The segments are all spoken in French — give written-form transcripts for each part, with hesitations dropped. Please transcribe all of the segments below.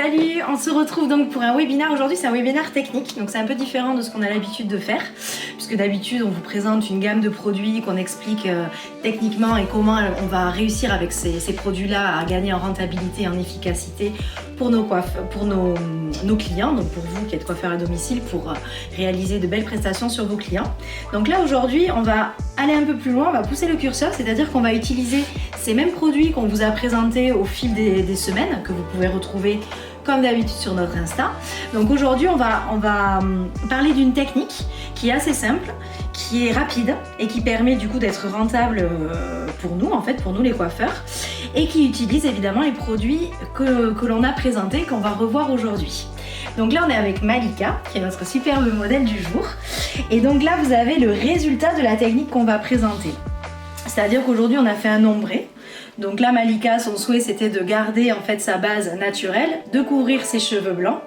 Salut, on se retrouve donc pour un webinaire. Aujourd'hui c'est un webinaire technique, donc c'est un peu différent de ce qu'on a l'habitude de faire, puisque d'habitude on vous présente une gamme de produits, qu'on explique techniquement et comment on va réussir avec ces produits-là à gagner en rentabilité et en efficacité pour nos clients, donc pour vous qui êtes coiffeur à domicile, pour réaliser de belles prestations sur vos clients. Donc là aujourd'hui on va aller un peu plus loin, on va pousser le curseur, c'est-à-dire qu'on va utiliser ces mêmes produits qu'on vous a présentés au fil des semaines, que vous pouvez retrouver comme d'habitude sur notre Insta. Donc aujourd'hui on va parler d'une technique qui est assez simple, qui est rapide et qui permet du coup d'être rentable pour nous, en fait, pour nous les coiffeurs, et qui utilise évidemment les produits que l'on a présentés, qu'on va revoir aujourd'hui. Donc là on est avec Malika, qui est notre superbe modèle du jour, et donc là vous avez le résultat de la technique qu'on va présenter. C'est-à-dire qu'aujourd'hui on a fait un ombré. Donc là Malika, son souhait c'était de garder en fait sa base naturelle, de couvrir ses cheveux blancs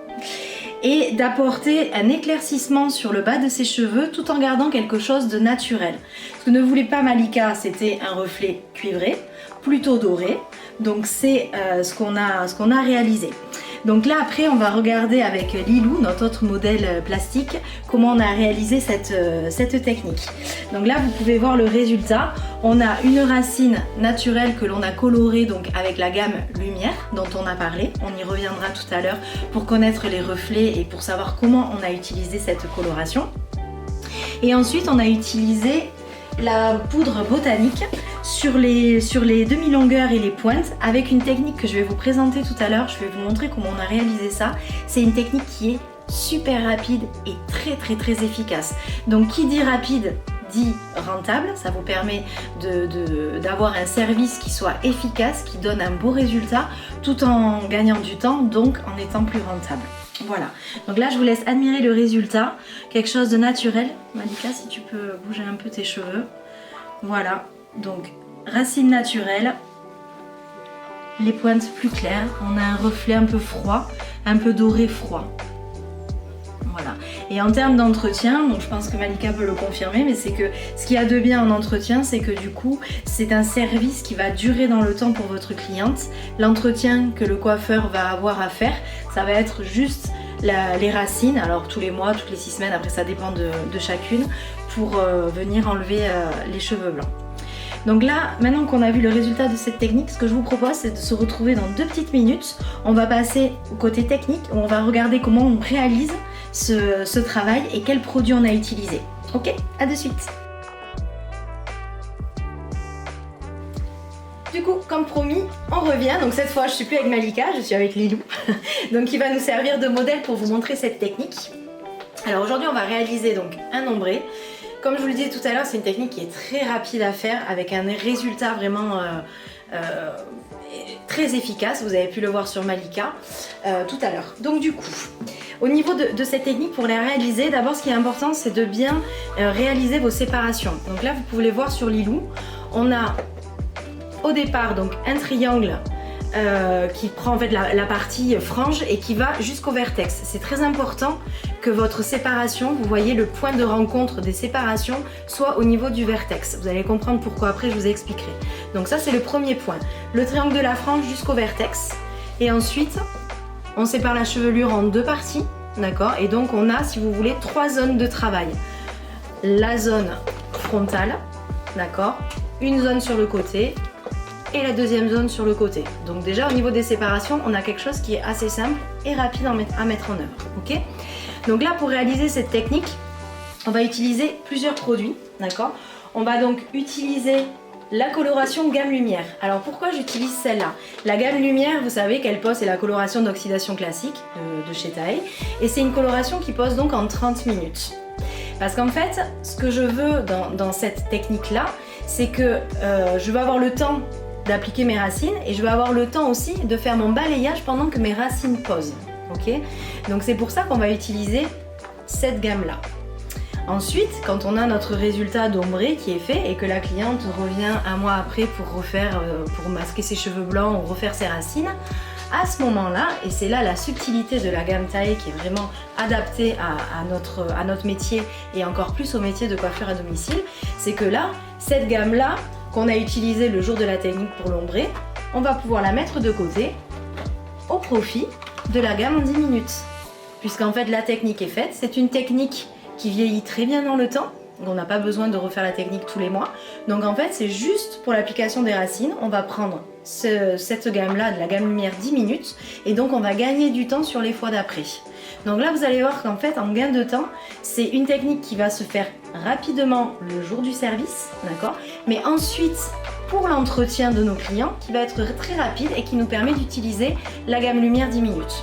et d'apporter un éclaircissement sur le bas de ses cheveux tout en gardant quelque chose de naturel. Ce que ne voulait pas Malika, c'était un reflet cuivré, plutôt doré. Donc c'est ce qu'on a réalisé. Donc là après on va regarder avec Lilou, notre autre modèle plastique, comment on a réalisé cette technique. Donc là vous pouvez voir le résultat. On a une racine naturelle que l'on a colorée donc avec la gamme lumière dont on a parlé. On y reviendra tout à l'heure pour connaître les reflets et pour savoir comment on a utilisé cette coloration. Et ensuite on a utilisé la poudre botanique sur les demi-longueurs et les pointes avec une technique que je vais vous présenter tout à l'heure. Je vais vous montrer comment on a réalisé ça. C'est une technique qui est super rapide et très efficace. Donc qui dit rapide dit rentable, ça vous permet d'avoir un service qui soit efficace, qui donne un beau résultat tout en gagnant du temps, donc en étant plus rentable. Voilà, donc là je vous laisse admirer le résultat, quelque chose de naturel. Malika, si tu peux bouger un peu tes cheveux. Voilà, donc racine naturelle, les pointes plus claires, on a un reflet un peu froid, un peu doré froid. Voilà. Et en termes d'entretien, donc je pense que Malika peut le confirmer, mais c'est que ce qu'il y a de bien en entretien, c'est que du coup, c'est un service qui va durer dans le temps pour votre cliente. L'entretien que le coiffeur va avoir à faire, ça va être juste les racines, alors tous les mois, toutes les 6 semaines, après ça dépend de chacune, pour venir enlever les cheveux blancs. Donc là, maintenant qu'on a vu le résultat de cette technique, ce que je vous propose, c'est de se retrouver dans 2 petites minutes. On va passer au côté technique, où on va regarder comment on réalise ce travail et quels produits on a utilisé. Ok, à de suite. Du coup, comme promis, on revient. Donc cette fois, je suis plus avec Malika, je suis avec Lilou. Donc il va nous servir de modèle pour vous montrer cette technique. Alors aujourd'hui, on va réaliser donc un ombré. Comme je vous le disais tout à l'heure, c'est une technique qui est très rapide à faire avec un résultat vraiment très efficace. Vous avez pu le voir sur Malika tout à l'heure. Donc du coup, au niveau de cette technique, pour la réaliser, d'abord ce qui est important, c'est de bien réaliser vos séparations. Donc là, vous pouvez les voir sur Lilou. On a au départ donc un triangle qui prend en fait la partie frange et qui va jusqu'au vertex. C'est très important que votre séparation, vous voyez le point de rencontre des séparations, soit au niveau du vertex. Vous allez comprendre pourquoi après, je vous expliquerai. Donc ça c'est le premier point. Le triangle de la frange jusqu'au vertex. Et ensuite, on sépare la chevelure en 2 parties, d'accord? Et donc on a, si vous voulez, 3 zones de travail. La zone frontale, d'accord? Une zone sur le côté, et la deuxième zone sur le côté. Donc déjà au niveau des séparations, on a quelque chose qui est assez simple et rapide à mettre en œuvre. Ok? Donc là, pour réaliser cette technique, on va utiliser plusieurs produits, d'accord? On va donc utiliser la coloration gamme lumière. Alors pourquoi j'utilise celle-là? La gamme lumière, vous savez qu'elle pose, c'est la coloration d'oxydation classique de chez Tae, et c'est une coloration qui pose donc en 30 minutes. Parce qu'en fait, ce que je veux dans cette technique-là, c'est que je vais avoir le temps d'appliquer mes racines et je vais avoir le temps aussi de faire mon balayage pendant que mes racines posent. Ok? Donc c'est pour ça qu'on va utiliser cette gamme-là. Ensuite, quand on a notre résultat d'ombré qui est fait et que la cliente revient un mois après pour masquer ses cheveux blancs ou refaire ses racines, à ce moment-là, et c'est là la subtilité de la gamme Tae qui est vraiment adaptée à notre métier et encore plus au métier de coiffeur à domicile, c'est que là, cette gamme-là, qu'on a utilisée le jour de la technique pour l'ombré, on va pouvoir la mettre de côté au profit de la gamme en 10 minutes. Puisqu'en fait la technique est faite, c'est une technique qui vieillit très bien dans le temps. On n'a pas besoin de refaire la technique tous les mois. Donc en fait c'est juste pour l'application des racines, on va prendre cette gamme-là, de la gamme lumière 10 minutes, et donc on va gagner du temps sur les fois d'après. Donc là vous allez voir qu'en fait en gain de temps, c'est une technique qui va se faire rapidement le jour du service, d'accord, mais ensuite pour l'entretien de nos clients qui va être très rapide et qui nous permet d'utiliser la gamme lumière 10 minutes.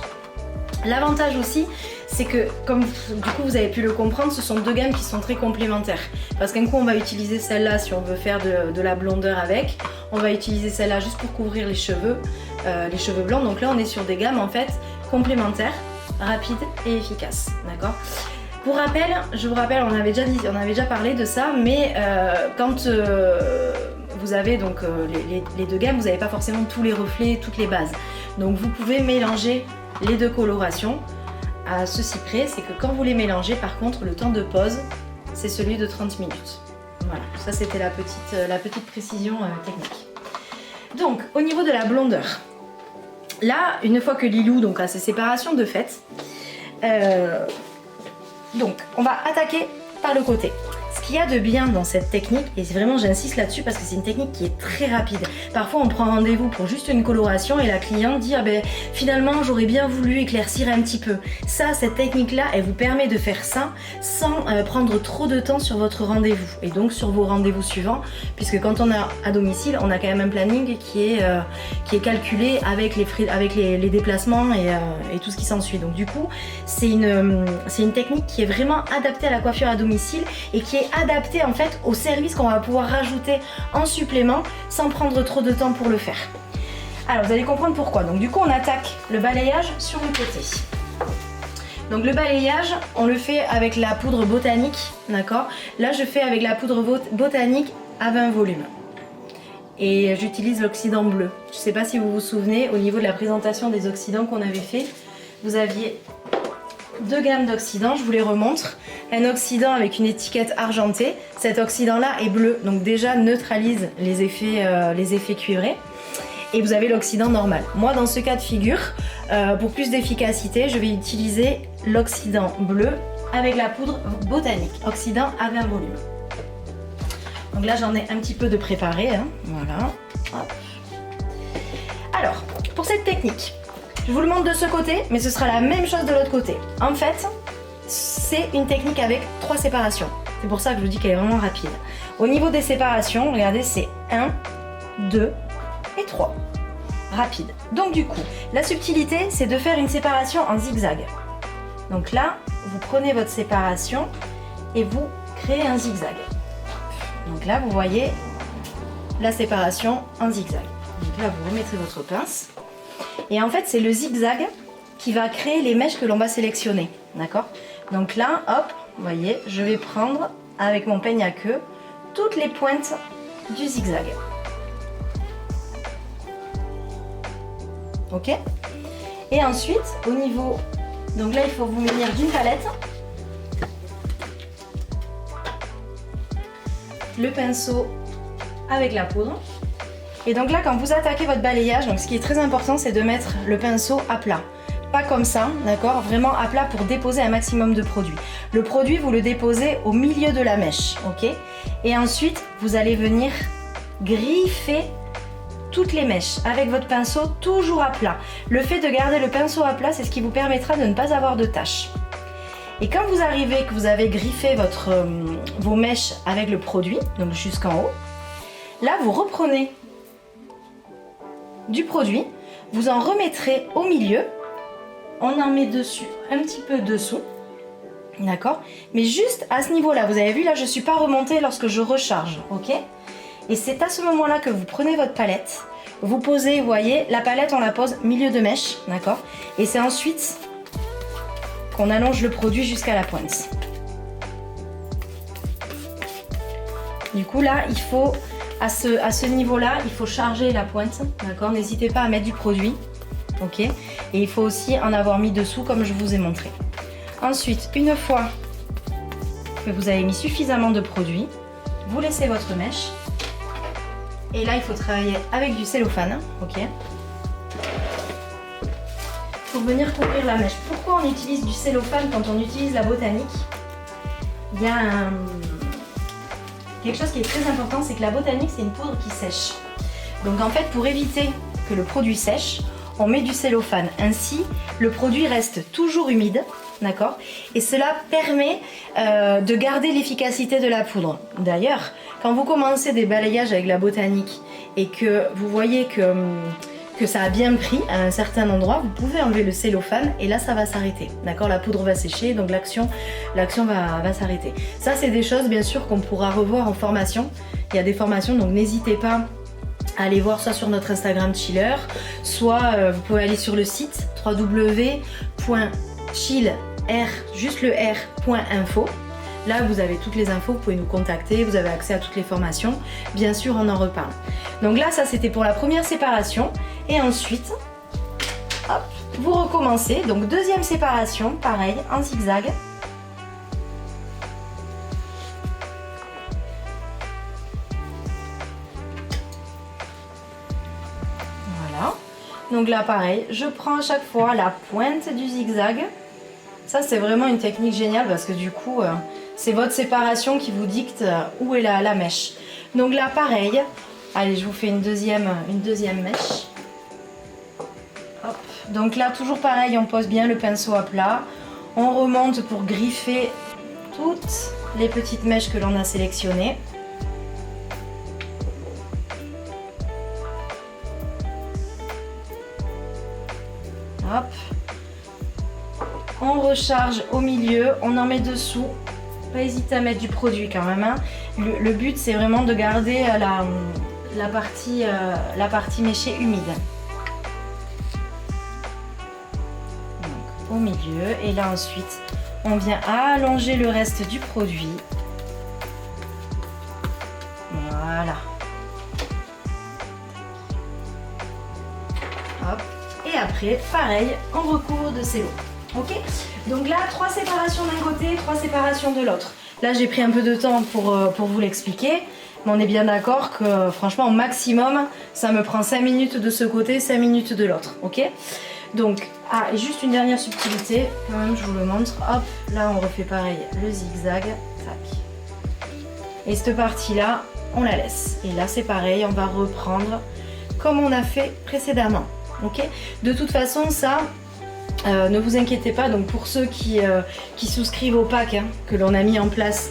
L'avantage aussi, c'est que, comme du coup vous avez pu le comprendre, ce sont deux gammes qui sont très complémentaires. Parce qu'un coup on va utiliser celle-là si on veut faire de la blondeur avec, on va utiliser celle-là juste pour couvrir les cheveux blancs. Donc là on est sur des gammes en fait complémentaires, rapides et efficaces, d'accord. Pour rappel, je vous rappelle, on avait déjà parlé de ça, mais quand vous avez donc les deux gammes, vous n'avez pas forcément tous les reflets, toutes les bases. Donc vous pouvez mélanger les deux colorations à ceci près, c'est que quand vous les mélangez, par contre, le temps de pause, c'est celui de 30 minutes. Voilà, ça c'était la petite précision technique. Donc, au niveau de la blondeur, là, une fois que Lilou donc, a ses séparations de fait, donc on va attaquer par le côté. Ce qu'il y a de bien dans cette technique, et vraiment j'insiste là-dessus parce que c'est une technique qui est très rapide. Parfois on prend rendez-vous pour juste une coloration et la cliente dit ah ben finalement j'aurais bien voulu éclaircir un petit peu. Ça, cette technique-là, elle vous permet de faire ça sans prendre trop de temps sur votre rendez-vous et donc sur vos rendez-vous suivants, puisque quand on est à domicile, on a quand même un planning qui est calculé avec les déplacements et tout ce qui s'ensuit. Donc du coup, c'est une technique qui est vraiment adaptée à la coiffure à domicile et qui est adapté en fait au service qu'on va pouvoir rajouter en supplément sans prendre trop de temps pour le faire. Alors vous allez comprendre pourquoi. Donc du coup on attaque le balayage sur le côté. Donc le balayage on le fait avec la poudre botanique, d'accord. Là je fais avec la poudre botanique à 20 volumes. Et j'utilise l'oxydant bleu. Je ne sais pas si vous vous souvenez, au niveau de la présentation des oxydants qu'on avait fait, vous aviez deux gammes d'oxydants, je vous les remontre. Un oxydant avec une étiquette argentée, cet oxydant là est bleu, donc déjà neutralise les effets cuivrés. Et vous avez l'oxydant normal. Moi dans ce cas de figure, pour plus d'efficacité, je vais utiliser l'oxydant bleu avec la poudre botanique, oxydant à 20 volumes. Donc là j'en ai un petit peu de préparé, hein. Voilà. Hop. Alors, pour cette technique, je vous le montre de ce côté, mais ce sera la même chose de l'autre côté. En fait, c'est une technique avec 3 séparations. C'est pour ça que je vous dis qu'elle est vraiment rapide. Au niveau des séparations, regardez, c'est 1, 2 et 3. Rapide. Donc du coup, la subtilité, c'est de faire une séparation en zigzag. Donc là, vous prenez votre séparation et vous créez un zigzag. Donc là, vous voyez la séparation en zigzag. Donc là, vous remettrez votre pince. Et en fait, c'est le zigzag qui va créer les mèches que l'on va sélectionner. D'accord? Donc là, hop, vous voyez, je vais prendre avec mon peigne à queue toutes les pointes du zigzag. Ok? Et ensuite, au niveau... Donc là, il faut vous munir d'une palette. Le pinceau avec la poudre. Et donc là, quand vous attaquez votre balayage, donc ce qui est très important, c'est de mettre le pinceau à plat. Pas comme ça, d'accord? Vraiment à plat pour déposer un maximum de produit. Le produit, vous le déposez au milieu de la mèche, ok? Et ensuite, vous allez venir griffer toutes les mèches avec votre pinceau toujours à plat. Le fait de garder le pinceau à plat, c'est ce qui vous permettra de ne pas avoir de taches. Et quand vous arrivez, que vous avez griffé vos mèches avec le produit, donc jusqu'en haut, là, vous reprenez du produit, vous en remettrez au milieu, on en met dessus, un petit peu dessous, d'accord? Mais juste à ce niveau-là, vous avez vu, là je ne suis pas remontée lorsque je recharge, ok? Et c'est à ce moment-là que vous prenez votre palette, vous posez, vous voyez, la palette on la pose milieu de mèche, d'accord? Et c'est ensuite qu'on allonge le produit jusqu'à la pointe. Du coup là, il faut... À ce niveau-là, il faut charger la pointe, d'accord? N'hésitez pas à mettre du produit, ok? Et il faut aussi en avoir mis dessous, comme je vous ai montré. Ensuite, une fois que vous avez mis suffisamment de produit, vous laissez votre mèche. Et là, il faut travailler avec du cellophane, ok? pour venir couvrir la mèche. Pourquoi on utilise du cellophane quand on utilise la botanique? Il y a quelque chose qui est très important, c'est que la botanique, c'est une poudre qui sèche. Donc en fait, pour éviter que le produit sèche, on met du cellophane. Ainsi, le produit reste toujours humide, d'accord? Et cela permet de garder l'efficacité de la poudre. D'ailleurs, quand vous commencez des balayages avec la botanique et que vous voyez que ça a bien pris à un certain endroit, vous pouvez enlever le cellophane et là ça va s'arrêter. D'accord? La poudre va sécher, donc l'action va s'arrêter. Ça, c'est des choses bien sûr qu'on pourra revoir en formation. Il y a des formations, donc n'hésitez pas à aller voir soit sur notre Instagram Chiller, soit vous pouvez aller sur le site www.chiller.info. Là, vous avez toutes les infos, vous pouvez nous contacter, vous avez accès à toutes les formations. Bien sûr, on en reparle. Donc là, ça, c'était pour la première séparation. Et ensuite, hop, vous recommencez. Donc, deuxième séparation, pareil, en zigzag. Voilà. Donc là, pareil, je prends à chaque fois la pointe du zigzag. Ça, c'est vraiment une technique géniale parce que du coup, c'est votre séparation qui vous dicte où est la mèche. Donc là, pareil. Allez, je vous fais une deuxième mèche. Hop. Donc là, toujours pareil, on pose bien le pinceau à plat. On remonte pour griffer toutes les petites mèches que l'on a sélectionnées. Hop. On recharge au milieu, on en met dessous. Pas hésiter à mettre du produit quand même. Hein. Le but, c'est vraiment de garder la partie méchée humide. Donc, au milieu. Et là, ensuite, on vient allonger le reste du produit. Voilà. Hop. Et après, pareil, on recouvre de cello. Ok, donc là, 3 séparations d'un côté, 3 séparations de l'autre. Là, j'ai pris un peu de temps pour vous l'expliquer, mais on est bien d'accord que franchement, au maximum, ça me prend 5 minutes de ce côté, 5 minutes de l'autre. Ok, donc, et juste une dernière subtilité, quand même, je vous le montre. Hop, là, on refait pareil, le zigzag. Tac. Et cette partie-là, on la laisse. Et là, c'est pareil, on va reprendre comme on a fait précédemment. Ok, de toute façon, ça... ne vous inquiétez pas, donc pour ceux qui souscrivent au pack que l'on a mis en place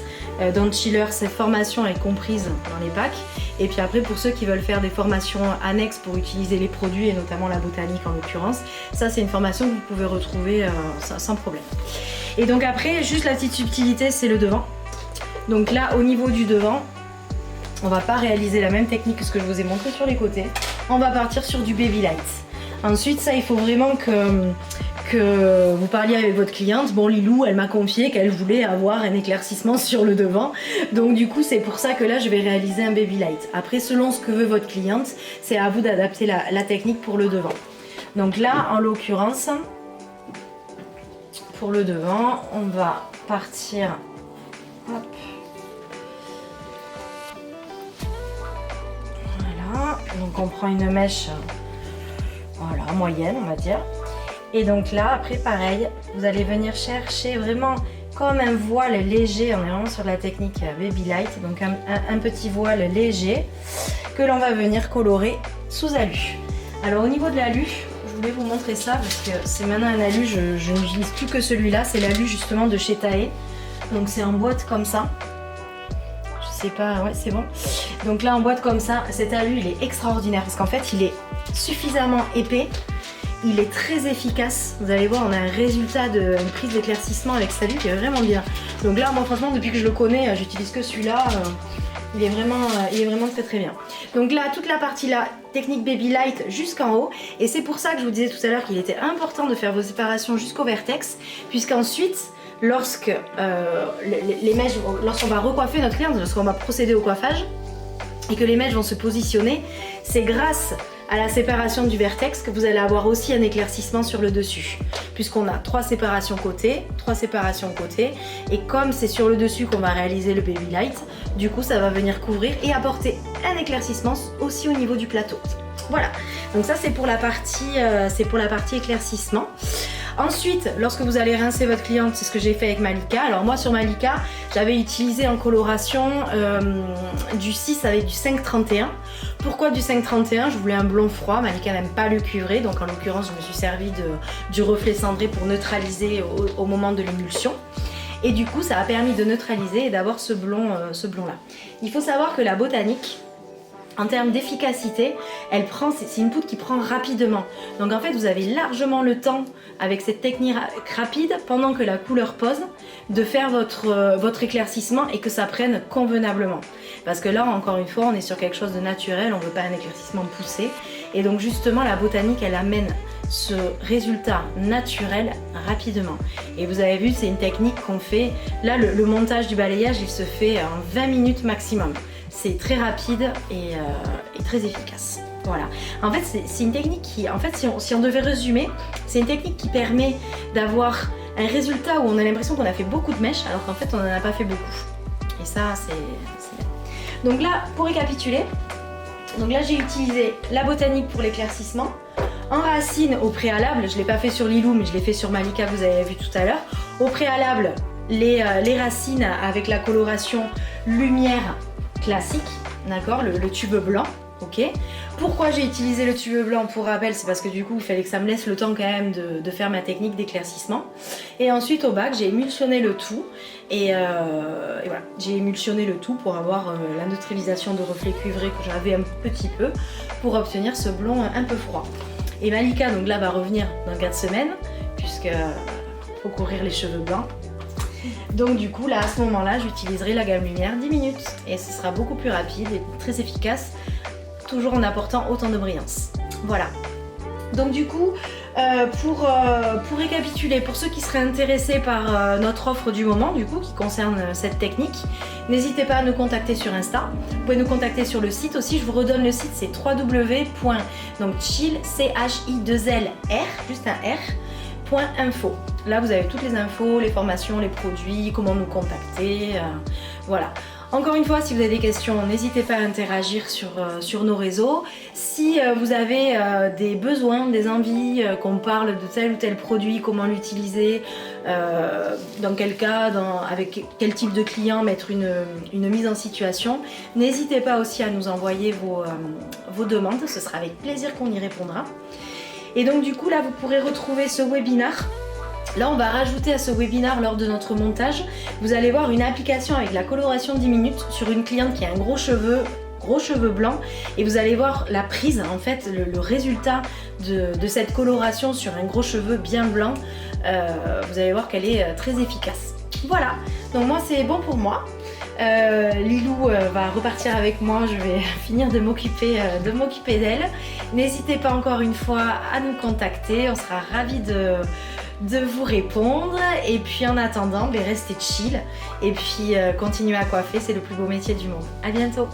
dans Chiller, cette formation est comprise dans les packs. Et puis après, pour ceux qui veulent faire des formations annexes pour utiliser les produits et notamment la botanique en l'occurrence, ça c'est une formation que vous pouvez retrouver sans problème. Et donc après, juste la petite subtilité, c'est le devant. Donc là, au niveau du devant, on va pas réaliser la même technique que ce que je vous ai montré sur les côtés. On va partir sur du baby light. Ensuite, ça, il faut vraiment que vous parliez avec votre cliente. Bon, Lilou, elle m'a confié qu'elle voulait avoir un éclaircissement sur le devant. Donc du coup, c'est pour ça que là, je vais réaliser un baby light. Après, selon ce que veut votre cliente, c'est à vous d'adapter la technique pour le devant. Donc là, en l'occurrence, pour le devant, on va partir... Hop. Voilà. Donc on prend une mèche, voilà, moyenne, on va dire. Et donc là, après, pareil, vous allez venir chercher vraiment comme un voile léger. On est vraiment sur la technique baby light. Donc un petit voile léger que l'on va venir colorer sous alu. Alors au niveau de l'alu, je voulais vous montrer ça parce que c'est maintenant un alu, je n'utilise plus que celui-là. C'est l'alu justement de chez Tae. Donc c'est en boîte comme ça. Je sais pas, ouais, c'est bon. Donc là, en boîte comme ça, cet alu, il est extraordinaire parce qu'en fait, il est suffisamment épais. Il est très efficace. Vous allez voir, on a un résultat de une prise d'éclaircissement avec cet alu qui est vraiment bien. Donc là, moi franchement, depuis que je le connais, j'utilise que celui-là. Il est vraiment très très bien. Donc là, toute la partie là, technique baby light jusqu'en haut. Et c'est pour ça que je vous disais tout à l'heure qu'il était important de faire vos séparations jusqu'au vertex. Puisqu'ensuite, lorsque les mèches, lorsqu'on va recoiffer notre cliente, lorsqu'on va procéder au coiffage, et que les mèches vont se positionner, c'est grâce à la séparation du vertex que vous allez avoir aussi un éclaircissement sur le dessus, puisqu'on a 3 séparations côté, 3 séparations côté, et comme c'est sur le dessus qu'on va réaliser le baby light, du coup ça va venir couvrir et apporter un éclaircissement aussi au niveau du plateau. Voilà, donc ça c'est pour la partie éclaircissement. Ensuite, lorsque vous allez rincer votre cliente, c'est ce que j'ai fait avec Malika. Alors moi sur Malika, j'avais utilisé en coloration du 6 avec du 531. Pourquoi du 531? Je voulais un blond froid, Malika n'aime pas le cuivré, donc en l'occurrence je me suis servi du reflet cendré pour neutraliser au moment de l'émulsion. Et du coup ça a permis de neutraliser et d'avoir ce blond là. Il faut savoir que la botanique, en termes d'efficacité, c'est une poudre qui prend rapidement. Donc en fait, vous avez largement le temps, avec cette technique rapide, pendant que la couleur pose, de faire votre éclaircissement et que ça prenne convenablement. Parce que là, encore une fois, on est sur quelque chose de naturel, on ne veut pas un éclaircissement poussé. Et donc justement, la botanique, elle amène ce résultat naturel rapidement. Et vous avez vu, c'est une technique qu'on fait. Là, le montage du balayage, il se fait en 20 minutes maximum. C'est très rapide et très efficace. Voilà. En fait, c'est une technique qui, en fait, si on devait résumer, c'est une technique qui permet d'avoir un résultat où on a l'impression qu'on a fait beaucoup de mèches, alors qu'en fait, on n'en a pas fait beaucoup. Et ça, c'est bien. Donc là, pour récapituler, donc là, j'ai utilisé la botanique pour l'éclaircissement. En racine, au préalable, je ne l'ai pas fait sur Lilou, mais je l'ai fait sur Malika, vous avez vu tout à l'heure. Au préalable, les racines avec la coloration lumière classique, d'accord, le tube blanc, ok. Pourquoi j'ai utilisé le tube blanc? Pour rappel, c'est parce que du coup, il fallait que ça me laisse le temps quand même de faire ma technique d'éclaircissement. Et ensuite, au bac, j'ai émulsionné le tout. Et voilà, j'ai émulsionné le tout pour avoir la neutralisation de reflets cuivrés que j'avais un petit peu, pour obtenir ce blond un peu froid. Et Malika, donc là, va revenir dans 4 semaines, puisque faut courir les cheveux blancs. Donc du coup là à ce moment là j'utiliserai la gamme lumière 10 minutes et ce sera beaucoup plus rapide et très efficace, toujours en apportant autant de brillance. Voilà. Donc du coup pour récapituler, pour ceux qui seraient intéressés par notre offre du moment du coup qui concerne cette technique, n'hésitez pas à nous contacter sur Insta. Vous pouvez nous contacter sur le site aussi, je vous redonne le site, c'est www.chill, C-H-I-2-L-R, juste un R, .info. Là vous avez toutes les infos, les formations, les produits, comment nous contacter, voilà. Encore une fois, si vous avez des questions, n'hésitez pas à interagir sur nos réseaux. Si vous avez des besoins, des envies, qu'on parle de tel ou tel produit, comment l'utiliser, dans quel cas, avec quel type de client, mettre une mise en situation, n'hésitez pas aussi à nous envoyer vos demandes, ce sera avec plaisir qu'on y répondra. Et donc du coup là vous pourrez retrouver ce webinar. Là on va rajouter à ce webinar lors de notre montage, vous allez voir une application avec la coloration 10 minutes sur une cliente qui a un gros cheveux blancs et vous allez voir la prise en fait, le résultat de cette coloration sur un gros cheveu bien blanc. Vous allez voir qu'elle est très efficace. Voilà, donc moi c'est bon pour moi. Lilou va repartir avec moi, je vais finir de m'occuper d'elle. N'hésitez pas encore une fois à nous contacter, on sera ravis de vous répondre. Et puis en attendant, restez chill et puis continuez à coiffer, c'est le plus beau métier du monde. À bientôt.